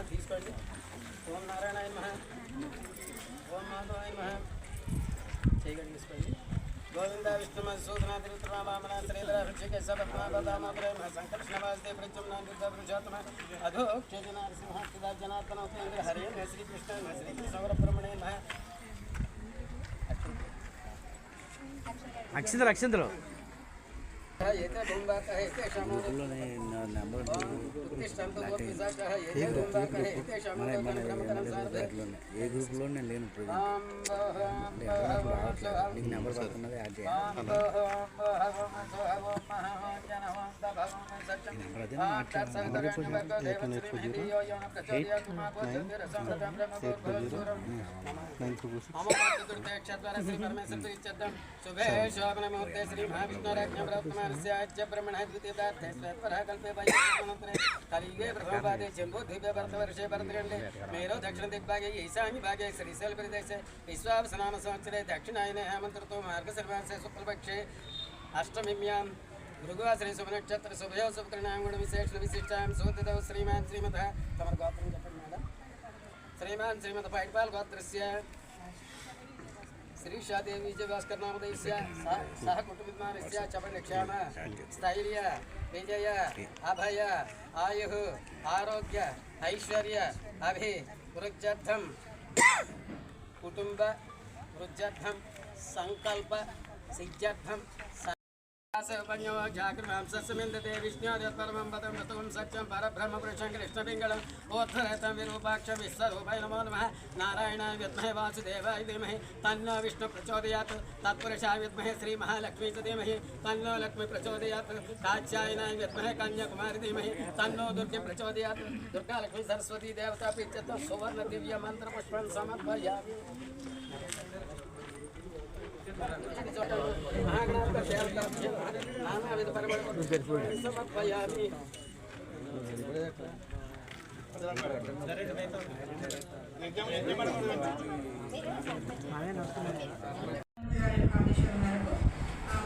తీసుకోండి. ఓం నారాయణాయ నమః, ఓం మాధవాయ నమః. చేయగలి తీసుకోండి. గోవింద విష్ణు మధుసూదన త్రిత్రమామనంతరేంద్రక్షకేశపద్మాపదామప్రేమ సంకర్షణ వాస్తే ప్రత్యుమ్నాంతృషాత్మ అధో క్షేజనారసింహ జనార్దన హరే శ్రీకృష్ణ శ్రీకృష్ణ బ్రహ్మణే నమః. అక్షంతలు అక్షంతలు ఏ గ్రూప్లో నేను లేను నీకు నెంబర్ పడుతున్నది యాడ్ చేయాలి. ब्रह्मण द्वितीयार्थे कल्पे कलिगे प्रथमपादे जम्बो द्वीपे भरतवर्षे भरतखंडे मेरो दक्षिण दिग्भागे ईशान्य भागे श्रीशैल प्रदेशे विश्वावसनाम संवत्सरे दक्षिणायने हेमंत ऋतु मार्गशीर्षे शुक्लपक्षे अष्टमीम्यां भृगुवासरे शुभनक्षत्र शुभयो शुभकर्णां गुण विशेष विशिष्टां सोदितौ श्रीमान् श्रीमतः तमर गोत्रं చెప్పండి మేడం. श्रीमान् श्रीमतः पाइटपाल गोत्रस्य श्रीशादेवी विजयभास्कर नामधेयस्य सह कुटुंबस्य चपक्षाम स्थैर्य विजय अभय आयु आरोग्य ऐश्वर्य अभिवृद्ध्यर्थं कुटुंब वृद्ध्यर्थं संकल्प सिद्ध्यर्थं जागृते विष्णुपरमं पदं ऋतुं सत्यं परब्रह्म पुरुषं कृष्णपिङ्गलम् ओद्धरतं विरूपाक्ष विश्वरूपाय नमो नमः. नारायणाय विद्महे वासुदेवाय धीमहि तन्नो विष्णु प्रचोदयात्. तत्पुरुषाय विद्महे श्रीमहालक्ष्मी च धीमहि तन्नो लक्ष्मी प्रचोदयात्. कात्यायनाय विद्महे कन्याकुमारी धीमहि तन्नो दुर्गे प्रचोदयात्. दुर्गा लक्ष्मी सरस्वती देवता प्रीत्यर्थं सुवर्ण दिव्य मंत्रपुष्पं समर्पयामि. समर्पयामि.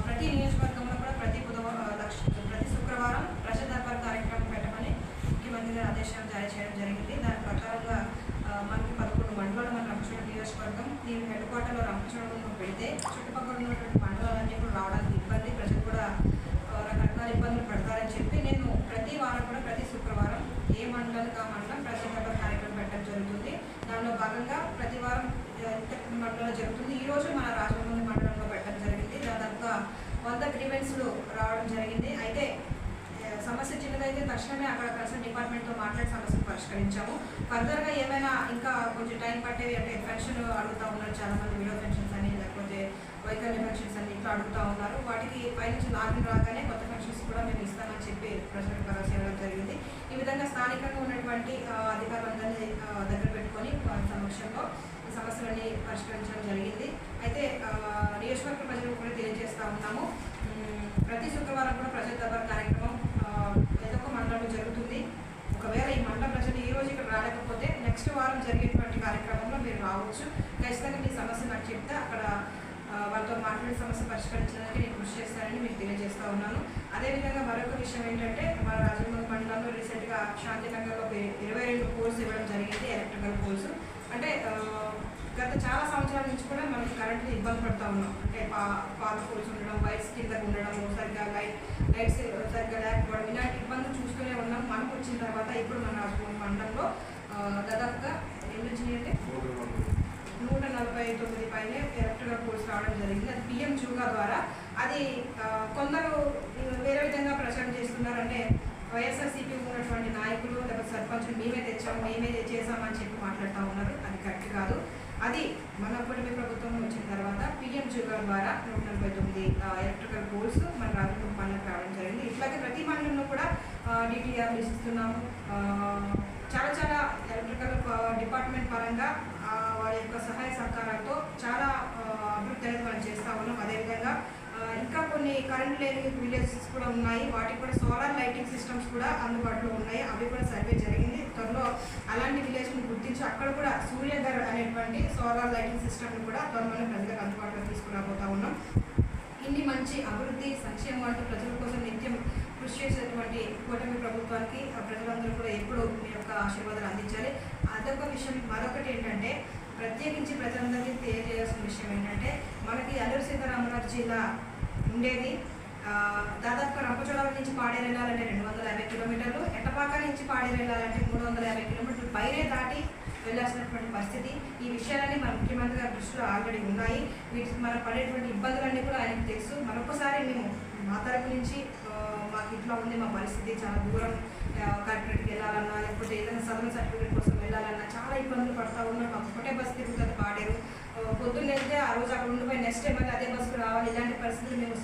ప్రతి నియోజకవర్గంలో కూడా ప్రతి శుక్రవారం ప్రజా దర్బార్ కార్యక్రమం పెట్టమని ముఖ్యమంత్రి గారు ఆదేశాలు జారీ చేయడం జరిగింది. దాని ప్రకారంగా మనకి 11 మండలాలు మన రంపచోడ నియోజకవర్గం. దీని హెడ్ క్వార్టర్లో రంపచోడలో పెడితే చుట్టుపక్కల ఉన్నటువంటి మండలాలన్నీ కూడా రావడానికి ఇబ్బంది, ప్రజలు కూడా రకరకాల ఇబ్బందులు పడతారని చెప్పి నేను ప్రతి వారం కూడా ప్రతి శుక్రవారం ఏ మండలానికి ఆ మండలం ప్రజా దర్బార్ కార్యక్రమం పెట్టడం జరుగుతుంది. దానిలో భాగంగా ప్రతి వారం మండలంలో జరుగుతుంది. ఈరోజు మన రాజమండ్రి మండలంలో పెట్టడం జరిగింది. దాదాపుగా 100 గ్రీవెన్స్లు రావడం జరిగింది. అయితే సమస్య చిన్నదైతే తక్షణమే అక్కడ కన్సర్న్ డిపార్ట్మెంట్తో మాట్లాడి సమస్యను పరిష్కరించాము. ఫర్దర్గా ఏమైనా ఇంకా కొంచెం టైం పట్టేవి అంటే పెన్షన్ అడుగుతూ ఉన్నారు చాలామంది, విడో పెన్షన్స్ అని లేకపోతే వైకల్య పెన్షన్స్ అని ఇట్లా అడుగుతూ ఉన్నారు. వాటికి పైనుంచి లాగిన్ రాగానే కొత్త పెన్షన్స్ కూడా మేము ఇస్తామని చెప్పి ప్రజలకు భరోసా ఇవ్వడం జరిగింది. ఈ విధంగా స్థానికంగా ఉన్నటువంటి అధికారులందరినీ దగ్గర పెట్టుకొని వారి సమక్షంలో ఈ సమస్యలన్నీ పరిష్కరించడం జరిగింది. అయితే నియోజకవర్గ ప్రజలకు కూడా తెలియజేస్తూ ఉన్నాము, ప్రతి శుక్రవారం కూడా ప్రజా దర్బార్ కార్యక్రమం ఏదో ఒక మండలంలో జరుగుతుంది. ఒకవేళ ఈ మండల ప్రజలు ఈ రోజు ఇక్కడ రాలేకపోతే నెక్స్ట్ వారం జరిగేటువంటి కార్యక్రమంలో మీరు రావచ్చు. ఖచ్చితంగా మీ సమస్య నాకు చెప్తే అక్కడ వాళ్ళతో మాట్లాడే సమస్య పరిష్కరించడానికి నేను కృషి చేస్తానని మీకు తెలియజేస్తూ ఉన్నాను. అదేవిధంగా మరొక విషయం ఏంటంటే మన రాజమండ్రి మండలంలో రీసెంట్గా శాంతినగర్లో 22 పోల్స్ ఇవ్వడం జరిగింది, ఎలక్ట్రికల్ పోల్స్. అంటే గత చాలా సంవత్సరాల నుంచి కూడా మనకి కరెంటు ఇబ్బంది పడుతూ ఉన్నాం. అంటే పాత పోల్స్ ఉండడం, వైర్స్ కింద ఉండడం, సరిగ్గా లైట్స్ సరిగ్గా లేకపోవడం, ఇలాంటి ఇబ్బందులు చూస్తూనే ఉన్నాం. మనకు వచ్చిన తర్వాత ఇప్పుడు మన రాజమండ్రి మండలంలో దాదాపుగా ఎన్ని వచ్చినాయి అంటే 149 పైన ఎలక్ట్రికల్ పోల్స్ రావడం జరిగింది. అది పిఎం జూగా ద్వారా. అది కొందరు వేరే విధంగా ప్రచారం చేస్తున్నారంటే వైఎస్ఆర్సీపీ ఉన్నటువంటి నాయకులు లేకపోతే సర్పంచులు మేమే తెచ్చాము, మేమే చేసామని చెప్పి మాట్లాడుతూ ఉన్నారు. అది కరెక్ట్ కాదు. అది మన కూటమి ప్రభుత్వం వచ్చిన తర్వాత పిఎం జూగా ద్వారా 149 ఎలక్ట్రికల్ పోల్స్ మన రాజమండ్రి మండలం రావడం జరిగింది. ఇట్లాగే ప్రతి మండలంలో కూడా డిటిఆర్ ఇస్తున్నాము. చాలా చాలా ఎలక్ట్రికల్ డిపార్ట్మెంట్ పరంగా వారి యొక్క సహాయ సహకారాలతో చాలా అభివృద్ధి అనేది మనం చేస్తూ ఉన్నాం. అదేవిధంగా ఇంకా కొన్ని కరెంట్ లేని విలేజెస్ కూడా ఉన్నాయి. వాటికి కూడా సోలార్ లైటింగ్ సిస్టమ్స్ కూడా అందుబాటులో ఉన్నాయి. అవి కూడా సర్వే జరిగింది. త్వరలో అలాంటి విలేజ్ని గుర్తించి అక్కడ కూడా సూర్యఘర్ అనేటువంటి సోలార్ లైటింగ్ సిస్టమ్ని కూడా త్వరలోనే ప్రజలకు అందుబాటులో తీసుకురాబోతా ఉన్నాం. ఇన్ని మంచి అభివృద్ధి సంక్షేమం అంటూ ప్రజల కోసం నిత్యం కృషి చేసేటువంటి కూటమి ప్రభుత్వానికి ప్రజలందరూ కూడా ఎప్పుడు మీ యొక్క ఆశీర్వాదాలు అందించాలి. అదొక విషయం. మరొకటి ఏంటంటే ప్రత్యేకించి ప్రజలందరికీ తెలియజేయాల్సిన విషయం ఏంటంటే మనకి అల్లూరి సీతారామరాజు జిల్లా ఉండేది దాదాపుగా రంపచోడవరం నుంచి పాడేరు వెళ్ళాలంటే 250 కిలోమీటర్లు, ఎట్టపాక నుంచి పాడేరు వెళ్ళాలంటే 350 కిలోమీటర్లు పైనే దాటి వెళ్ళాల్సినటువంటి పరిస్థితి. ఈ విషయాలన్నీ మన ముఖ్యమంత్రి గారి దృష్టిలో ఆల్రెడీ ఉన్నాయి. వీటికి మనం పడేటువంటి ఇబ్బందులన్నీ కూడా ఆయనకు తెలుసు. మరొకసారి మేము మా తరపు నుంచి మాకు ఇట్లా ఉంది, మా పరిస్థితి చాలా దూరం, కలెక్టరేట్కి వెళ్ళాలన్నా లేకపోతే ఏదైనా సదరన్ సర్టిఫికేట్ కోసం వెళ్ళాలన్నా చాలా ఇబ్బందులు పడతా ఉన్నాం. మాకు ఒకటే బస్సు తిరుగుతుంది పాడేరు. పొద్దున్న వెళ్తే ఆ రోజు అక్కడ ఉండిపోయి నెక్స్ట్ టైం మళ్ళీ అదే బస్సుకు రావాలి. ఇలాంటి పరిస్థితులు మేము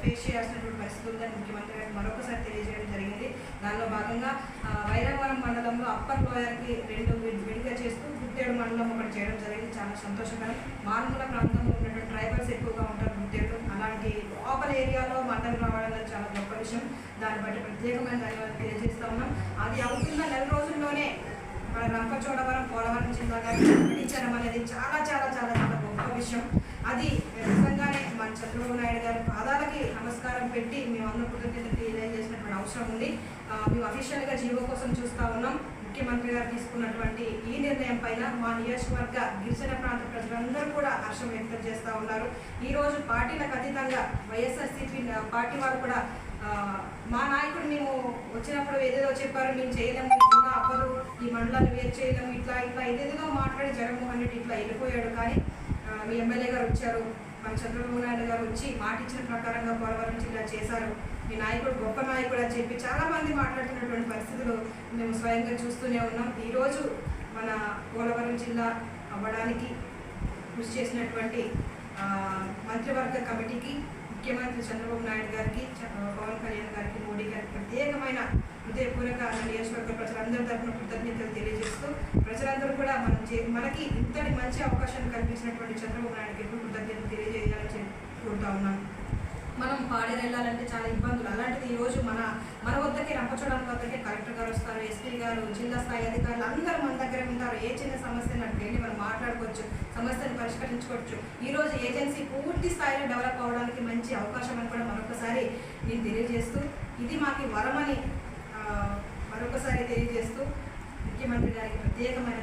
ఫేస్ చేయాల్సినటువంటి పరిస్థితి ఉందని ముఖ్యమంత్రి గారికి మరొకసారి తెలియజేయడం జరిగింది. దానిలో భాగంగా వైరావరం మండలంలో అప్పర్ లోయర్కి 2 విడిగా చేస్తూ గుత్తేడు మండలం ఒకటి చేయడం జరిగింది. చాలా సంతోషకరం. మారుమూల ప్రాంతంలో ఉన్నటువంటి ట్రైబల్స్ ఎక్కువగా ఉంటారు గుత్తేడు. అలాంటి లోపల ఏరియాలో మండలం రావడం చాలా గొప్ప విషయం. దాన్ని బట్టి ప్రత్యేకమైన ధన్యవాదాలు తెలియజేస్తా ఉన్నాం. అది అవుతున్న 4 రోజుల్లోనే మన రంపచోడవరం పోలవరం జిల్లాగా ప్రకటించడం అనేది చాలా చాలా చాలా చాలా గొప్ప విషయం. అది నిజంగానే మన చంద్రబాబు నాయుడు గారి పాదాలకి నమస్కారం పెట్టి మేమందరూ కృతజ్ఞతలు తెలియజేసినటువంటి అవసరం ఉంది. మేము అఫీషియల్గా జీవో కోసం చూస్తూ ఉన్నాం. ముఖ్యమంత్రి గారు తీసుకున్నటువంటి ఈ నిర్ణయం పైన మా నియోజకవర్గ గిరిజన ప్రాంత ప్రజలందరూ కూడా హర్షం వ్యక్తం చేస్తూ ఉన్నారు. ఈరోజు పార్టీలకు అతీతంగా వైఎస్ఆర్సీపీ పార్టీ వారు కూడా మా నాయకుడు మేము వచ్చినప్పుడు ఏదేదో చెప్పారు, మేము చేయలేము, జిల్లా అవ్వదు, ఈ మండలాన్ని వేరు చేయలేము, ఇట్లా ఇట్లా ఏదేదో మాట్లాడి జగన్మోహన్ రెడ్డి ఇట్లా వెళ్ళిపోయాడు. కానీ మీ ఎమ్మెల్యే గారు వచ్చారు, మన చంద్రబాబు నాయుడు గారు వచ్చి మాట ఇచ్చిన ప్రకారంగా పోలవరం జిల్లా చేశారు, మీ నాయకుడు గొప్ప నాయకుడు అని చెప్పి చాలామంది మాట్లాడుతున్నటువంటి పరిస్థితులు మేము స్వయంగా చూస్తూనే ఉన్నాం. ఈరోజు మన పోలవరం జిల్లా అవ్వడానికి కృషి చేసినటువంటి మంత్రివర్గ కమిటీకి, ముఖ్యమంత్రి చంద్రబాబు నాయుడు గారికి, పవన్ కళ్యాణ్ గారికి, మోడీ గారికి ప్రత్యేకమైన హృదయపూర్వక నియోజకవర్గ ప్రజలందరి తరఫున కృతజ్ఞతలు తెలియజేస్తూ ప్రజలందరూ కూడా మనకి ఇంతటి మంచి అవకాశాన్ని కల్పించినటువంటి చంద్రబాబు నాయుడుకి ఎప్పుడు కృతజ్ఞతలు తెలియజేయాలని కోరుతా ఉన్నాం. మనం పాడేరు వెళ్ళాలంటే చాలా ఇబ్బందులు. అలాంటిది ఈరోజు మన వద్దకే రంపచోడవరం వద్దకే కలెక్టర్ గారు వస్తారు, ఎస్పీ గారు, జిల్లా స్థాయి అధికారులు అందరూ మన దగ్గర ఉంటారు. ఏ చిన్న సమస్యను అటు వెళ్ళి మనం మాట్లాడుకోవచ్చు, సమస్యను పరిష్కరించుకోవచ్చు. ఈరోజు ఏజెన్సీ పూర్తి స్థాయిలో డెవలప్ అవ్వడానికి మంచి అవకాశం అని కూడా మరొకసారి నేను తెలియజేస్తూ, ఇది మాకు వరమని మరొకసారి తెలియజేస్తూ ముఖ్యమంత్రి గారికి ప్రత్యేకమైన